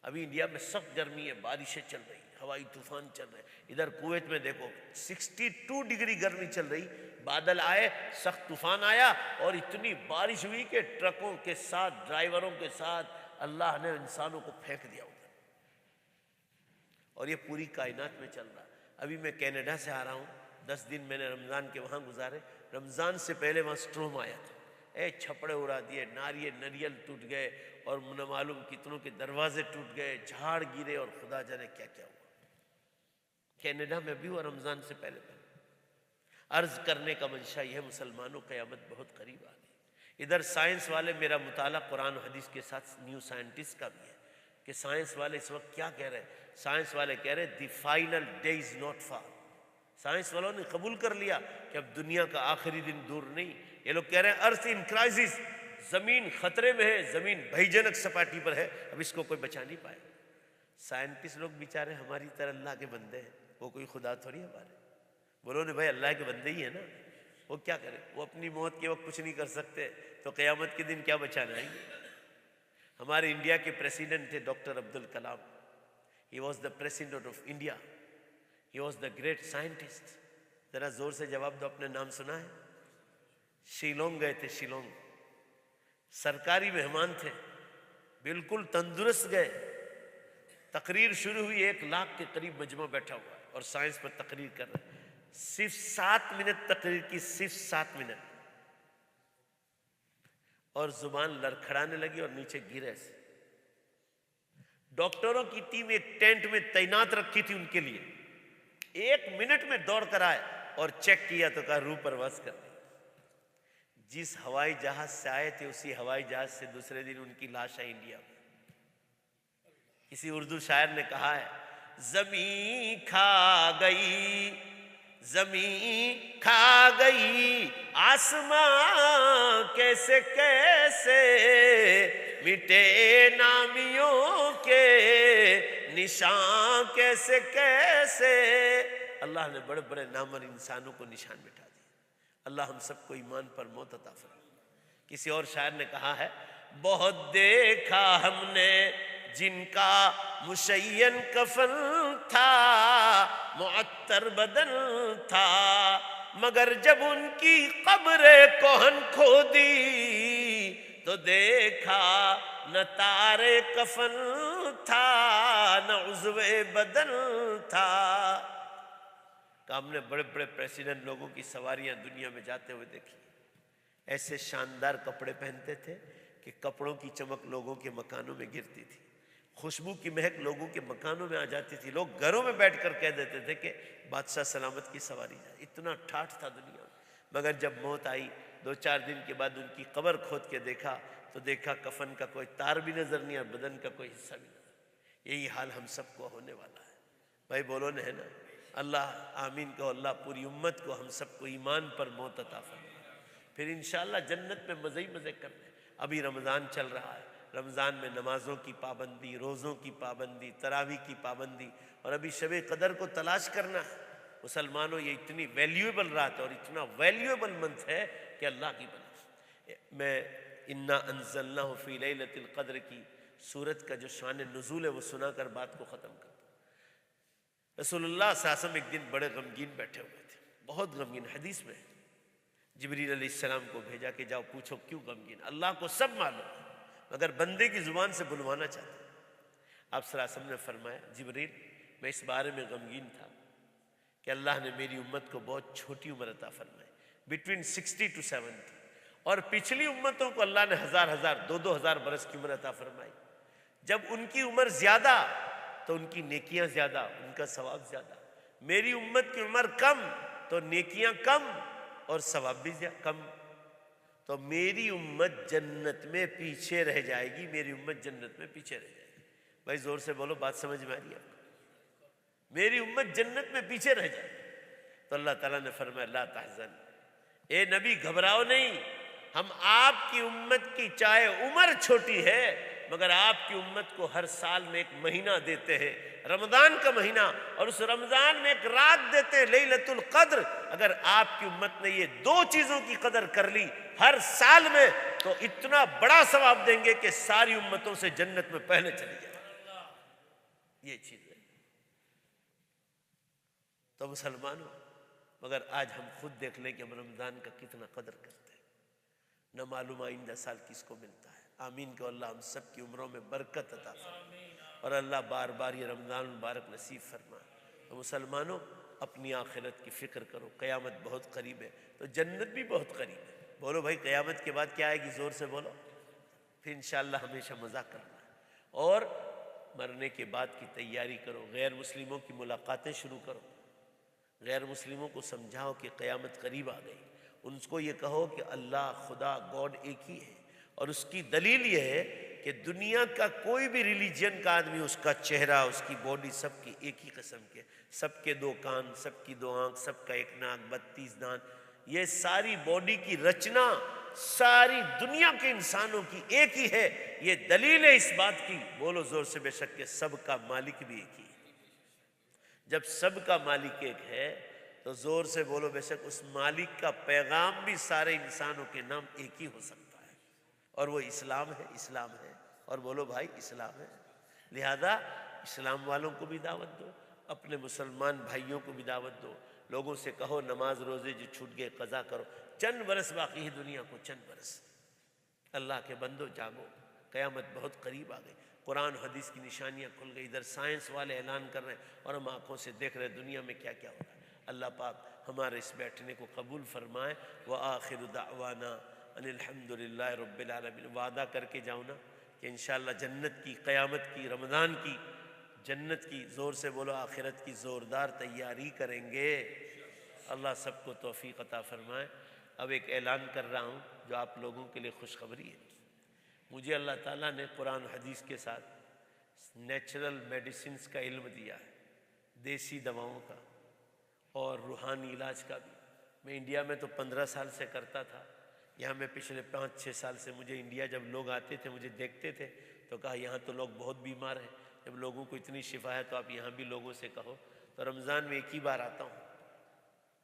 C: ابھی انڈیا میں سخت گرمی ہے، بارشیں چل رہی ہیں، ہوائی طوفان چل رہے ہیں۔ ادھر کویت میں دیکھو 62 ڈگری گرمی چل رہی، بادل آئے، سخت طوفان آیا اور اتنی بارش ہوئی کہ ٹرکوں کے ساتھ، ڈرائیوروں کے ساتھ اللہ نے انسانوں کو پھینک دیا ادھر۔ اور یہ پوری کائنات میں چل رہا۔ ابھی میں کینیڈا سے آ رہا ہوں، 10 دن میں نے رمضان کے وہاں گزارے۔ رمضان سے پہلے وہاں سٹروم آیا تھا، چھپڑے اڑا دیے، ناریل ٹوٹ گئے اور نہ معلوم کتنوں کے دروازے ٹوٹ گئے، جھاڑ گرے اور خدا جانے کیا کیا ہوا۔ کینیڈا میں بھی ہوا رمضان سے پہلے۔ عرض کرنے کا منشا یہ ہے مسلمانوں، قیامت بہت قریب آ گئی۔ ادھر سائنس والے، میرا مطالعہ قرآن و حدیث کے ساتھ نیو سائنٹسٹ کا بھی ہے کہ سائنس والے اس وقت کیا کہہ رہے ہیں۔ سائنس والے کہہ رہے ہیں the final day is not for. Science والوں نے قبول کر لیا کہ اب دنیا کا آخری دن دور نہیں۔ یہ لوگ کہہ رہے ہیں ارتھ ان کرائسس، زمین خطرے میں ہے، زمین بھیجنک سپاٹی پر ہے، اب اس کو کوئی بچا نہیں پائے۔ سائنٹسٹ لوگ بیچارے ہماری طرح اللہ کے بندے ہیں، وہ کوئی خدا تھوڑی ہمارے۔ بولو نے بھائی اللہ کے بندے ہی ہیں نا، وہ کیا کرے؟ وہ اپنی موت کے وقت کچھ نہیں کر سکتے تو قیامت کے دن کیا بچانا ہے؟ ہمارے انڈیا کے پریسیڈنٹ تھے doctor Abdul Kalam, he was the president of India, he was the great scientist. ذرا زور سے جواب دو، اپنے نام سنا ہے؟ شیلونگ گئے تھے، شیلونگ سرکاری مہمان تھے، بالکل تندرست گئے۔ تقریر شروع ہوئی، 1 لاکھ کے قریب مجمع بیٹھا ہوا ہے اور سائنس پر تقریر کر رہے ہیں۔ صرف 7 منٹ تقریر کی، صرف 7 منٹ، اور زبان لڑکھڑانے لگی اور نیچے گرے سے۔ ڈاکٹروں کی ٹیم ایک ٹینٹ میں تعینات رکھی تھی ان کے لیے، 1 منٹ میں دوڑ کر آئے اور چیک کیا تو کہا روح پرواز کر دی۔ جس ہوائی جہاز سے آئے تھے اسی ہوائی جہاز سے دوسرے دن ان کی لاش آئی انڈیا میں۔ کسی اردو شاعر نے کہا ہے زمین کھا گئی، زمین کھا گئی آسمان کیسے کیسے، مٹے نامیوں کے نشان کیسے کیسے۔ اللہ نے بڑے بڑے نامور انسانوں کو نشان مٹا دیا۔ اللہ ہم سب کو ایمان پر موت عطا فرمائے۔ کسی اور شاعر نے کہا ہے بہت دیکھا ہم نے جن کا مشین کفن تھا، معطر بدن تھا، مگر جب ان کی قبر کوہن کھودی تو دیکھا نہ تارے کفن تھا نہ عضو بدن تھا۔ کہ ہم نے بڑے بڑے پریسیڈنٹ لوگوں کی سواریاں دنیا میں جاتے ہوئے دیکھی، ایسے شاندار کپڑے پہنتے تھے کہ کپڑوں کی چمک لوگوں کے مکانوں میں گرتی تھی، خوشبو کی مہک لوگوں کے مکانوں میں آ جاتی تھی، لوگ گھروں میں بیٹھ کر کہہ دیتے تھے کہ بادشاہ سلامت کی سواری جائے، اتنا ٹھاٹھ تھا دنیا میں۔ مگر جب موت آئی 2-4 دن کے بعد ان کی قبر کھود کے دیکھا تو دیکھا کفن کا کوئی تار بھی نظر نہیں اور بدن کا کوئی حصہ بھی نظر۔ یہی حال ہم سب کو ہونے والا ہے، بھائی بولو ہے نا؟ اللہ آمین کہو، اللہ پوری امت کو ہم سب کو ایمان پر موت عطا فرمائے، پھر انشاءاللہ جنت میں مزے ہی مزے کرنے۔ ابھی رمضان چل رہا ہے، رمضان میں نمازوں کی پابندی، روزوں کی پابندی، تراویح کی پابندی، اور ابھی شب قدر کو تلاش کرنا ہے۔ مسلمانوں یہ اتنی ویلیویبل رات ہے اور اتنا ویلیویبل منتھ ہے کہ اللہ کی بنا۔ میں انا انزلناہ فی لیلۃ القدر کی سورت کا جو شان نزول ہے وہ سنا کر بات کو ختم کرتا ہوں۔ رسول اللہ صلی اللہ علیہ وسلم ایک دن بڑے غمگین بیٹھے ہوئے تھے، بہت غمگین، حدیث میں جبریل علیہ السلام کو بھیجا کہ جاؤ پوچھو کیوں غمگین، اللہ کو سب معلوم ہے مگر بندے کی زبان سے بلوانا چاہتے ہیں۔ آپ صلی اللہ علیہ وسلم نے فرمایا جبریل میں اس بارے میں غمگین تھا کہ اللہ نے میری امت کو بہت چھوٹی عمر عطا فرمائی، بٹوین 60 to 70، اور پچھلی امتوں کو اللہ نے 1000 برس کی عمر عطا فرمائی۔ جب ان کی عمر زیادہ تو ان کی نیکیاں زیادہ، ان کا ثواب زیادہ، میری امت کی عمر کم تو نیکیاں کم اور ثواب بھی کم، تو میری امت جنت میں پیچھے رہ جائے گی، میری امت جنت میں پیچھے رہ جائے گی۔ بھائی زور سے بولو، بات سمجھ میں آ رہی ہے آپ کو؟ میری امت جنت میں پیچھے رہ جائے گی۔ تو اللہ تعالیٰ نے فرمایا لا تحزن، اے نبی گھبراؤ نہیں، ہم آپ کی امت کی چاہے عمر چھوٹی ہے مگر آپ کی امت کو ہر سال میں ایک مہینہ دیتے ہیں، رمضان کا مہینہ، اور اس رمضان میں ایک رات دیتے ہیں لیلۃ القدر۔ اگر آپ کی امت نے یہ 2 چیزوں کی قدر کر لی ہر سال میں تو اتنا بڑا ثواب دیں گے کہ ساری امتوں سے جنت میں پہلے چلی جائے۔ یہ چیز ہے تو مسلمانوں، مگر آج ہم خود دیکھ لیں کہ ہم رمضان کا کتنا قدر کرتے ہیں، نہ معلوم آئندہ سال کس کو ملتا ہے۔ آمین کہ اللہ ہم سب کی عمروں میں برکت عطا فرمائے اور اللہ بار بار یہ رمضان مبارک نصیب فرمائے۔ تو مسلمانوں اپنی آخرت کی فکر کرو، قیامت بہت قریب ہے تو جنت بھی بہت قریب ہے۔ بولو بھائی قیامت کے بعد کیا آئے گی، زور سے بولو، پھر انشاءاللہ ہمیشہ مزہ کرنا ہے، اور مرنے کے بعد کی تیاری کرو، غیر مسلموں کی ملاقاتیں شروع کرو، غیر مسلموں کو سمجھاؤ کہ قیامت قریب آ گئی، ان کو یہ کہو کہ اللہ خدا گاڈ ایک ہی ہے، اور اس کی دلیل یہ ہے کہ دنیا کا کوئی بھی ریلیجن کا آدمی، اس کا چہرہ، اس کی باڈی سب کی ایک ہی قسم کے، سب کے 2 کان، سب کی 2 آنکھ، سب کا 1 ناک، 32 دانت، یہ ساری باڈی کی رچنا ساری دنیا کے انسانوں کی ایک ہی ہے۔ یہ دلیل ہے اس بات کی، بولو زور سے بے شک، کہ سب کا مالک بھی ایک ہی ہے۔ جب سب کا مالک ایک ہے تو زور سے بولو بے شک اس مالک کا پیغام بھی سارے انسانوں کے نام ایک ہی ہو سکتا ہے، اور وہ اسلام ہے، اسلام ہے، اور بولو بھائی اسلام ہے۔ لہذا اسلام والوں کو بھی دعوت دو، اپنے مسلمان بھائیوں کو بھی دعوت دو، لوگوں سے کہو نماز روزے جو چھوٹ گئے قضا کرو، چند برس باقی ہے دنیا کو، چند برس، اللہ کے بندو جاگو، قیامت بہت قریب آ گئی، قرآن حدیث کی نشانیاں کھل گئی، ادھر سائنس والے اعلان کر رہے ہیں اور ہم آنکھوں سے دیکھ رہے ہیں دنیا میں کیا کیا ہو رہا ہے۔ اللہ پاک ہمارے اس بیٹھنے کو قبول فرمائے۔ وآخر دعوانا ان الحمدللہ رب العالمین۔ وعدہ کر کے جاؤ نا کہ انشاءاللہ جنت کی، قیامت کی، رمضان کی، جنت کی، زور سے بولو آخرت کی زوردار تیاری کریں گے۔ اللہ سب کو توفیق عطا فرمائے۔ اب ایک اعلان کر رہا ہوں جو آپ لوگوں کے لیے خوشخبری ہے۔ مجھے اللہ تعالیٰ نے قرآن حدیث کے ساتھ نیچرل میڈیسنز کا علم دیا ہے، دیسی دواؤں کا اور روحانی علاج کا بھی۔ میں انڈیا میں تو 15 سال سے کرتا تھا، یہاں میں پچھلے 5-6 سال سے، مجھے انڈیا جب لوگ آتے تھے مجھے دیکھتے تھے تو کہا یہاں تو لوگ بہت بیمار ہیں، جب لوگوں کو اتنی شفا ہے تو آپ یہاں بھی لوگوں سے کہو۔ تو رمضان میں ایک ہی بار آتا ہوں،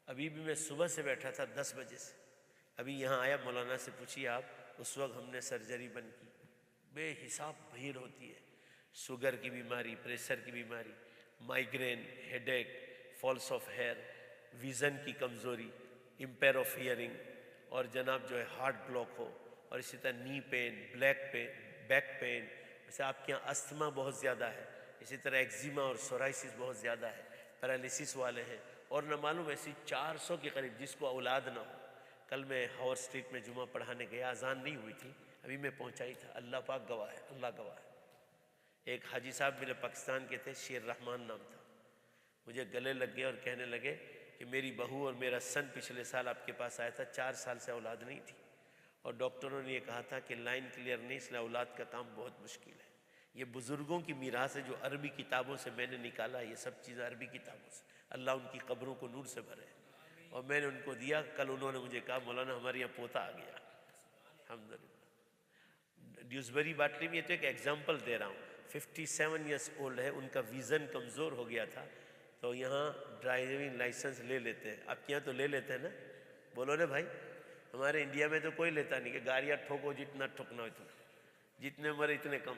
C: ابھی بھی میں صبح سے بیٹھا تھا 10 بجے سے، ابھی یہاں آیا، مولانا سے پوچھیے آپ، اس وقت ہم نے سرجری بند کی، بے حساب بھیڑ ہوتی ہے، شوگر کی بیماری، پریشر کی بیماری، مائیگرین، ہیڈ ایک، فالس آف ہیئر، ویژن کی کمزوری، امپیر آف ہیئرنگ، اور جناب جو ہے ہارٹ بلاک ہو، اور اسی طرح نی پین، بیک پین، ویسے آپ کے یہاں استھما بہت زیادہ ہے، اسی طرح ایکزیما اور سورائسس بہت زیادہ ہے، پیرالیسس والے ہیں، اور نہ معلوم ایسی 400 کے قریب جس کو اولاد نہ ہو. کل میں ہاور اسٹریٹ میں جمعہ پڑھانے گیا، اذان نہیں ہوئی تھی، ابھی میں پہنچا ہی تھا. اللہ پاک گواہ ہے، اللہ گواہ ہے. ایک حاجی صاحب میرے پاکستان کے تھے، شیر رحمان نام تھا. مجھے گلے لگ گئے اور کہنے لگے کہ میری بہو اور میرا سن پچھلے سال آپ کے پاس آیا تھا، 4 سال سے اولاد نہیں تھی، اور ڈاکٹروں نے یہ کہا تھا کہ لائن کلیئر نہیں، اس لیے اولاد کا کام بہت مشکل ہے. یہ بزرگوں کی میراث ہے جو عربی کتابوں سے میں نے نکالا. یہ سب چیزیں عربی کتابوں سے. اللہ ان کی قبروں کو نور سے بھرے. اور میں نے ان کو دیا. کل انہوں نے مجھے کہا مولانا ہمارے یہاں پوتا آ گیا. الحمدللہ. ڈیوزبری باٹلی میں یہ تو ایک ایگزامپل دے رہا ہوں. 57 ایئرس اولڈ ہے، ان کا ویژن کمزور ہو گیا تھا، تو یہاں ڈرائیونگ لائسنس لے لیتے ہیں. آپ کے یہاں تو لے لیتے ہیں نا؟ بولو نا بھائی. ہمارے انڈیا میں تو کوئی لیتا نہیں کہ گاڑیاں ٹھوکو جتنا ٹھوکنا ہو اتنا، جتنے مرے اتنے کم.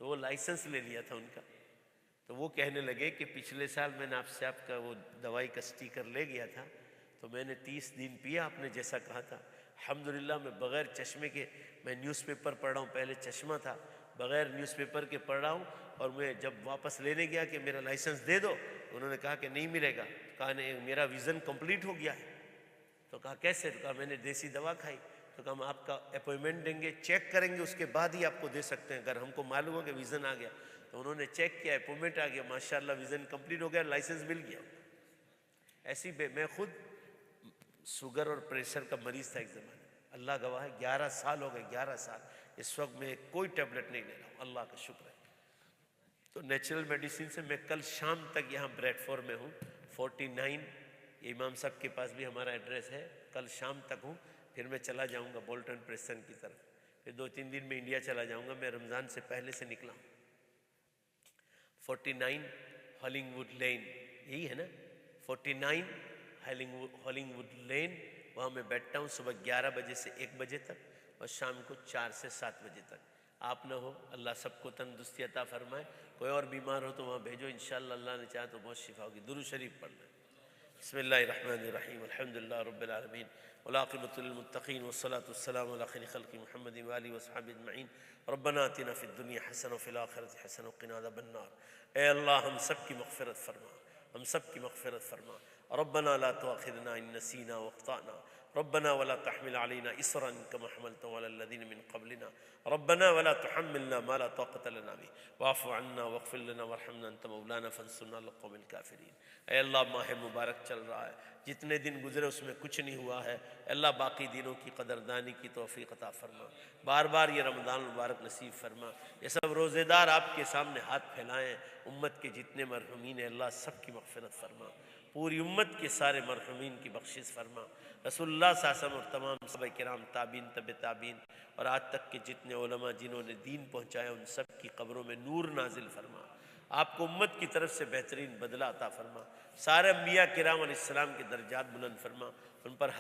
C: تو وہ لائسنس لے لیا تھا ان کا. تو وہ کہنے لگے کہ پچھلے سال میں نے آپ کا وہ دوائی کا سٹیکر لے گیا تھا، تو میں نے 30 دن پیا آپ نے جیسا کہا تھا. الحمدللہ میں بغیر چشمے کے، میں نیوز پیپر پڑھ رہا ہوں، پہلے چشمہ تھا، بغیر نیوز پیپر کے پڑھ رہا ہوں. اور میں جب واپس لینے گیا کہ میرا لائسنس دے دو، انہوں نے کہا کہ نہیں ملے گا. کہا نہیں، میرا ویژن کمپلیٹ ہو گیا ہے. تو کہا کیسے؟ تو کہا میں نے دیسی دوا کھائی. تو کہا ہم آپ کا اپوائنٹمنٹ دیں گے، چیک کریں گے، اس کے بعد ہی آپ کو دے سکتے ہیں اگر ہم کو معلوم ہو کہ ویژن آ گیا. تو انہوں نے چیک کیا، اپوائنٹمنٹ آ گیا، ماشاءاللہ ویژن کمپلیٹ ہو گیا، لائسنس مل گیا. ایسی میں خود شوگر اور پریشر کا مریض تھا ایک زمانے. اللہ گواہ ہے 11 سال ہو گئے، 11 سال. اس وقت میں کوئی ٹیبلٹ نہیں لے رہا ہوں، اللہ کا شکر ہے. تو نیچرل میڈیسن سے میں کل شام تک یہاں بریڈ فور میں ہوں، 49. یہ امام صاحب کے پاس بھی ہمارا ایڈریس ہے. کل شام تک ہوں، پھر میں چلا جاؤں گا بولٹن پریسٹن کی طرف. پھر 2-3 دن میں انڈیا چلا جاؤں گا. میں رمضان سے پہلے سے نکلا ہوں. 49 ہالنگ ووڈ لین، یہی ہے نا؟ 49 ہالنگ ووڈ لین. وہاں میں بیٹھتا ہوں صبح 11 بجے سے 1 بجے تک، اور شام کو 4 سے 7 بجے تک. آپ نہ ہو، اللہ سب کو تندرستی عطا فرمائے. کوئی اور بیمار ہو تو وہاں بھیجو، انشاءاللہ اللہ نے چاہا تو بہت شفا ہوگی. درود شریف پڑھ لیں. بسم اللہ الرحمن الرحیم. الحمدللہ رب العالمین والعاقبۃ للمتقین والصلاة والسلام علی خیر خلق محمد وآلہ وصحبہ اجمعین. ربنا آتنا فی الدنیا حسنہ وفی الآخرۃ حسنہ وقنا عذاب النار. اے اللہ ہم سب کی مغفرت فرما، ہم سب کی مغفرت فرما. ربنا لا تؤاخذنا ان نسینا واخطأنا. ربنا ولا تحمل علينا إصرا كما حملته على الذين من قبلنا. ربنا ولا تحملنا ما لا طاقة لنا به واعف عنا واغفر لنا وارحمنا أنت مولانا فانصرنا على القوم الكافرين. اے اللہ ماہ مبارک چل رہا ہے، جتنے دن گزرے اس میں کچھ نہیں ہوا ہے. اللہ باقی دنوں کی قدردانی کی توفیق عطا فرما. بار بار یہ رمضان مبارک نصیب فرما. یہ سب روزے دار آپ کے سامنے ہاتھ پھیلائیں. امت کے جتنے مرحومین ہیں اللہ سب کی مغفرت فرما. پوری امت کے سارے مرحومین کی بخشش فرما. رسول اللہ صلی اللہ علیہ وسلم اور تمام صحابہ کرام، تابعین، تبع تابعین، اور آج تک کے جتنے علماء جنہوں نے دین پہنچایا، ان سب کی قبروں میں نور نازل فرما. آپ کو امت کی طرف سے بہترین بدلہ عطا فرما. سارے انبیاء کرام علیہ السلام کے درجات بلند فرما. ان پر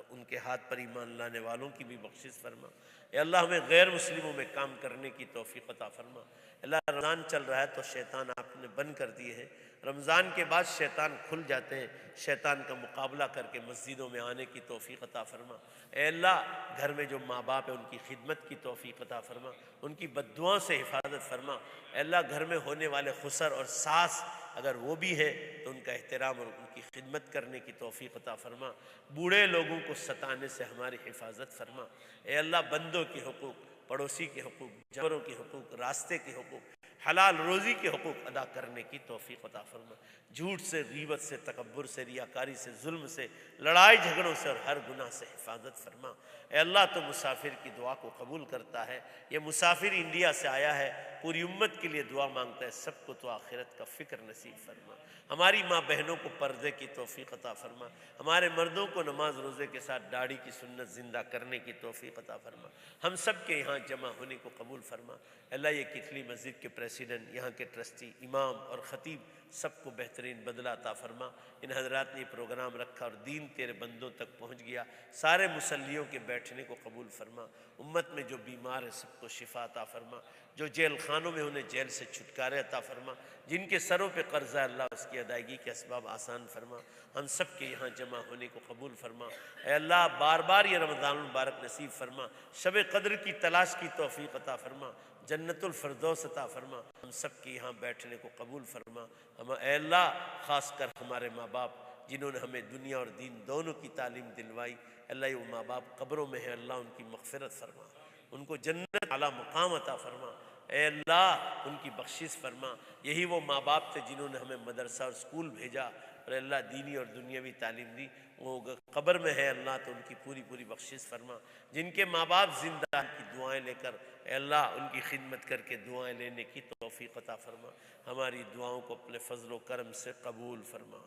C: ان کے ہاتھ پر ایمان لانے والوں کی بھی بخشش فرما. اے اللہ ہمیں غیر مسلموں میں کام کرنے کی توفیق عطا فرما. اللہ رمضان چل رہا ہے تو شیطان آپ نے بند کر دیے ہیں. رمضان کے بعد شیطان کھل جاتے ہیں. شیطان کا مقابلہ کر کے مسجدوں میں آنے کی توفیق عطا فرما. اے اللہ گھر میں جو ماں باپ ہیں ان کی خدمت کی توفیق عطا فرما. ان کی بددعاؤں سے حفاظت فرما. اے اللہ گھر میں ہونے والے خسر اور ساس اگر وہ بھی ہے تو ان کا احترام اور ان کی خدمت کرنے کی توفیق عطا فرما. بوڑھے لوگوں کو ستانے سے ہماری حفاظت فرما. اے اللہ بندوں کے حقوق، پڑوسی کے حقوق، جانوروں کے حقوق، راستے کے حقوق، حلال روزی کے حقوق ادا کرنے کی توفیق عطا فرما. جھوٹ سے، غیبت سے، تکبر سے، ریاکاری سے، ظلم سے، لڑائی جھگڑوں سے اور ہر گناہ سے حفاظت فرما. اے اللہ تو مسافر کی دعا کو قبول کرتا ہے. یہ مسافر انڈیا سے آیا ہے، پوری امت کے لیے دعا مانگتا ہے. سب کو تو آخرت کا فکر نصیب فرما. ہماری ماں بہنوں کو پردے کی توفیق عطا فرما. ہمارے مردوں کو نماز روزے کے ساتھ داڑھی کی سنت زندہ کرنے کی توفیق عطا فرما. ہم سب کے یہاں جمع ہونے کو قبول فرما. اللہ یہ کتلی مسجد کے پریسیڈنٹ، یہاں کے ٹرسٹی، امام اور خطیب سب کو بہترین بدلہ عطا فرما. ان حضرات نے یہ پروگرام رکھا اور دین تیرے بندوں تک پہنچ گیا. سارے مصلیوں کے بیٹھنے کو قبول فرما. امت میں جو بیمار ہے سب کو شفا عطا فرما. جو جیل خانوں میں انہیں جیل سے چھٹکارے عطا فرما، جن کے سروں پہ قرضہ اللہ اس کی ادائیگی کے اسباب آسان فرما، ہم سب کے یہاں جمع ہونے کو قبول فرما۔ اے اللہ بار بار یہ رمضان المبارک نصیب فرما، شب قدر کی تلاش کی توفیق عطا فرما، جنت الفردوس عطا فرما، ہم سب کے یہاں بیٹھنے کو قبول فرما۔ ہم اے اللہ خاص کر ہمارے ماں باپ جنہوں نے ہمیں دنیا اور دین دونوں کی تعلیم دلوائی، اللہ یہ وہ ماں باپ قبروں میں ہیں، اللہ ان کی مغفرت فرما، ان کو جنت اعلیٰ مقام عطا فرما۔ اے اللہ ان کی بخشش فرما۔ یہی وہ ماں باپ تھے جنہوں نے ہمیں مدرسہ اور اسکول بھیجا اور اللہ دینی اور دنیاوی تعلیم دی، وہ قبر میں ہے اللہ تو ان کی پوری پوری بخشش فرما۔ جن کے ماں باپ زندہ ان کی دعائیں لے کر اے اللہ ان کی خدمت کر کے دعائیں لینے کی توفیق عطا فرما، ہماری دعاؤں کو اپنے فضل و کرم سے قبول فرما،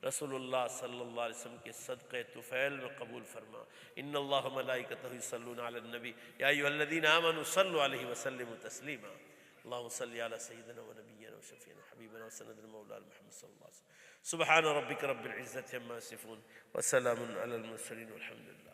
C: رسول اللہ صلی اللہ علیہ وسلم کے صدقے طفیل میں قبول فرما۔ ان اللہ ملائکتہ یصلون علی النبی یا ایھا الذین آمنوا صلوا علیہ وسلموا تسلیما۔ اللہم صلی علی سیدنا و نبینا و شفیعنا حبیبنا و سندنا مولانا محمد صلی اللہ علیہ وسلم۔ سبحان ربک رب العزۃ عما یصفون وسلام علی المرسلین والحمد للہ۔